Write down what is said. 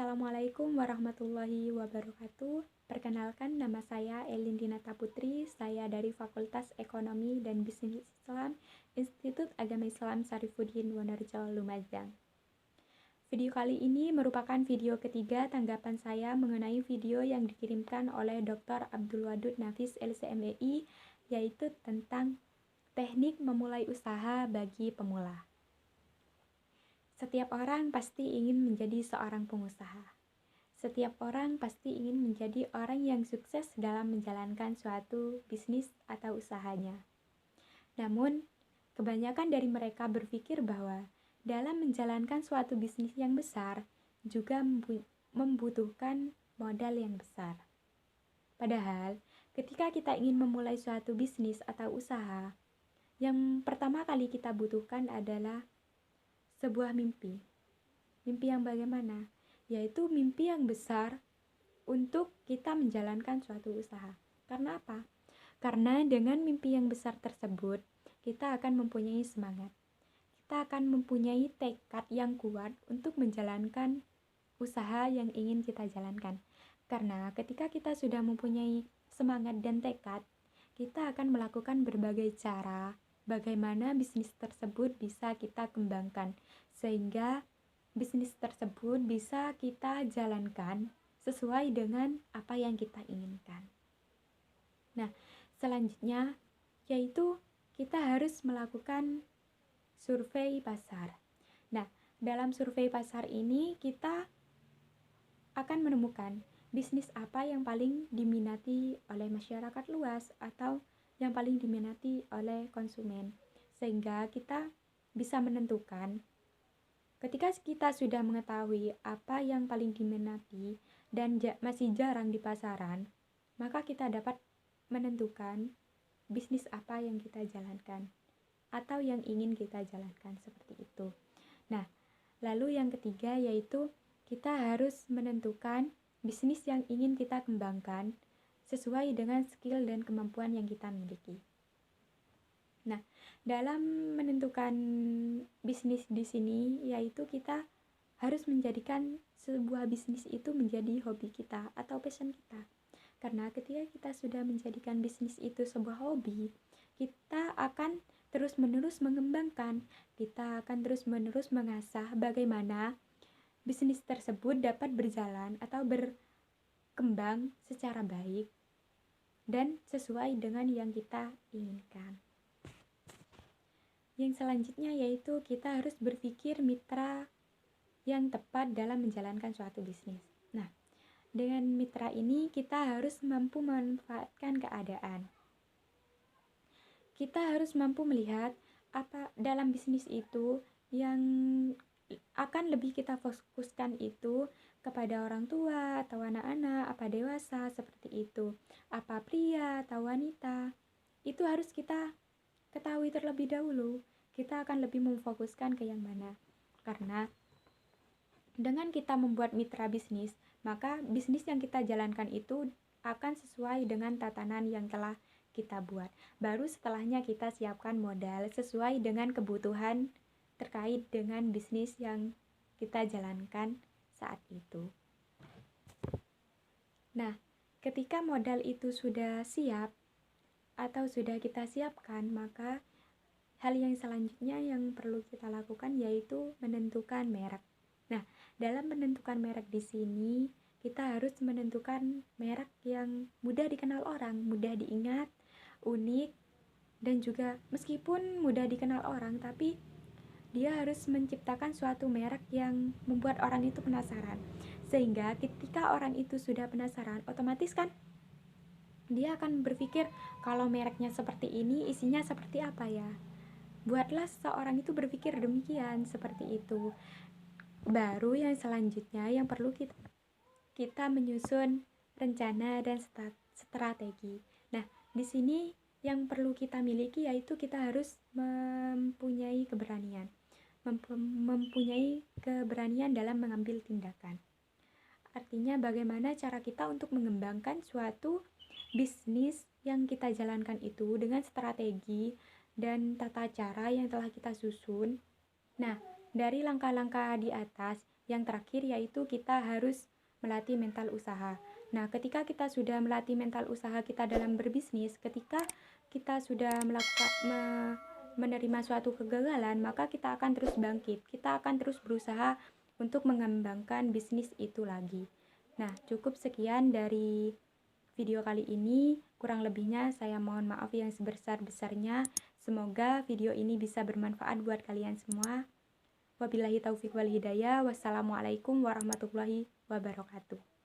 Assalamualaikum warahmatullahi wabarakatuh. Perkenalkan, nama saya Elin Dinata Putri. Saya dari Fakultas Ekonomi dan Bisnis Islam, Institut Agama Islam Syarifuddin Wonorejo, Lumajang. Video kali ini merupakan video ketiga tanggapan saya mengenai video yang dikirimkan oleh Dr. Abdul Wadud Nafis LCMEI, yaitu tentang teknik memulai usaha bagi pemula. Setiap orang pasti ingin menjadi seorang pengusaha. Setiap orang pasti ingin menjadi orang yang sukses dalam menjalankan suatu bisnis atau usahanya. Namun, kebanyakan dari mereka berpikir bahwa dalam menjalankan suatu bisnis yang besar juga membutuhkan modal yang besar. Padahal, ketika kita ingin memulai suatu bisnis atau usaha, yang pertama kali kita butuhkan adalah sebuah mimpi. Mimpi yang bagaimana? Yaitu mimpi yang besar untuk kita menjalankan suatu usaha. Karena apa? Karena dengan mimpi yang besar tersebut, kita akan mempunyai semangat. Kita akan mempunyai tekad yang kuat untuk menjalankan usaha yang ingin kita jalankan. Karena ketika kita sudah mempunyai semangat dan tekad, kita akan melakukan berbagai cara bagaimana bisnis tersebut bisa kita kembangkan, sehingga bisnis tersebut bisa kita jalankan sesuai dengan apa yang kita inginkan. Nah, selanjutnya yaitu kita harus melakukan survei pasar. Nah, dalam survei pasar ini kita akan menemukan bisnis apa yang paling diminati oleh masyarakat luas atau yang paling diminati oleh konsumen, sehingga kita bisa menentukan ketika kita sudah mengetahui apa yang paling diminati dan masih jarang di pasaran, maka kita dapat menentukan bisnis apa yang kita jalankan atau yang ingin kita jalankan, seperti itu. Nah, lalu yang ketiga yaitu kita harus menentukan bisnis yang ingin kita kembangkan sesuai dengan skill dan kemampuan yang kita miliki. Nah, dalam menentukan bisnis di sini yaitu kita harus menjadikan sebuah bisnis itu menjadi hobi kita atau passion kita. Karena ketika kita sudah menjadikan bisnis itu sebuah hobi, kita akan terus-menerus mengembangkan, kita akan terus-menerus mengasah bagaimana bisnis tersebut dapat berjalan atau berkembang secara baik dan sesuai dengan yang kita inginkan. Yang selanjutnya yaitu kita harus berpikir mitra yang tepat dalam menjalankan suatu bisnis. Nah, dengan mitra ini kita harus mampu memanfaatkan keadaan. Kita harus mampu melihat apa dalam bisnis itu yang akan lebih kita fokuskan itu kepada orang tua atau anak-anak, apa dewasa, seperti itu, apa pria atau wanita. Itu harus kita ketahui terlebih dahulu. Kita akan lebih memfokuskan ke yang mana. Karena dengan kita membuat mitra bisnis, maka bisnis yang kita jalankan itu akan sesuai dengan tatanan yang telah kita buat. Baru setelahnya kita siapkan modal sesuai dengan kebutuhan terkait dengan bisnis yang kita jalankan saat itu. Nah, ketika modal itu sudah siap atau sudah kita siapkan, maka hal yang selanjutnya yang perlu kita lakukan yaitu menentukan merek. Nah, dalam menentukan merek di sini, kita harus menentukan merek yang mudah dikenal orang, mudah diingat, unik, dan juga meskipun mudah dikenal orang, tapi dia harus menciptakan suatu merek yang membuat orang itu penasaran. Sehingga ketika orang itu sudah penasaran, otomatis kan dia akan berpikir kalau mereknya seperti ini, isinya seperti apa ya. Buatlah seorang itu berpikir demikian, seperti itu. Baru yang selanjutnya yang perlu kita menyusun rencana dan strategi. Nah, di sini yang perlu kita miliki yaitu kita harus mempunyai keberanian. Mempunyai keberanian dalam mengambil tindakan. Artinya bagaimana cara kita untuk mengembangkan suatu bisnis yang kita jalankan itu dengan strategi dan tata cara yang telah kita susun. Nah, Dari langkah-langkah di atas, yang terakhir yaitu kita harus melatih mental usaha. Nah, ketika kita sudah melatih mental usaha kita dalam berbisnis, ketika kita sudah menerima suatu kegagalan, maka kita akan terus bangkit. Kita akan terus berusaha untuk mengembangkan bisnis itu lagi. Nah, cukup sekian dari video kali ini. Kurang lebihnya saya mohon maaf yang sebesar-besarnya. Semoga video ini bisa bermanfaat buat kalian semua. Wabillahi taufiq wal hidayah. Wassalamualaikum warahmatullahi wabarakatuh.